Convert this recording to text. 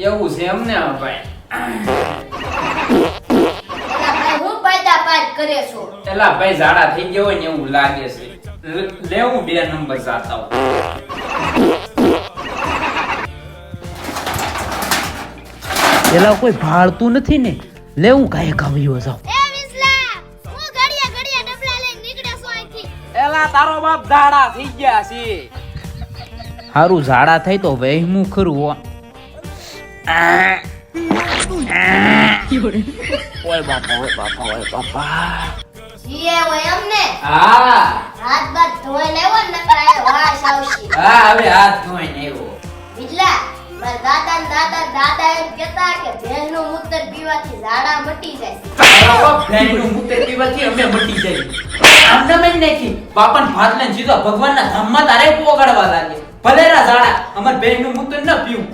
એવું છે એમને ભાઈ. હું પાયદા પાડ કરે છો? એલા ભાઈ ઝાડા થઈ ગયા હોય ને એવું લાગે છે. લેવું 2 નંબર જાતા હું. એલા કોઈ ભાળતું નથી ને, લે હું કાંઈ ગાવ્યો જાઉં. એ વિસલા, હું ઘડિયા ઘડિયા ડબલા લઈને નીકળ્યા છો અહીંથી. એલા તારો બાપ દાડા થઈ ગયા છે. હારું ઝાડા થાય તો વહેમું ખરું હો. ઓય બાપા. જીએ હોય એમને હા હાથ બાદ ધોઈને આવ્યો ને નકર આ વાસ આવશે. હા હવે હાથ ધોઈને આવ્યો. વિસલા, મારા દાદા એમ કહેતા કે ભેંસનું મૂત્ર પીવાથી ઝાડા મટી જાય. ભેંસનું મૂત્ર પીવાથી અમે મટી જઈએ. આમ તમે જ નાખી બાપાને ભાત લઈને સીધો ભગવાનના ધામમાં તારે પોગાડવા લાગે. ભલેરા ઝાડા અમાર ભેંસનું મૂત્ર ન પીવું.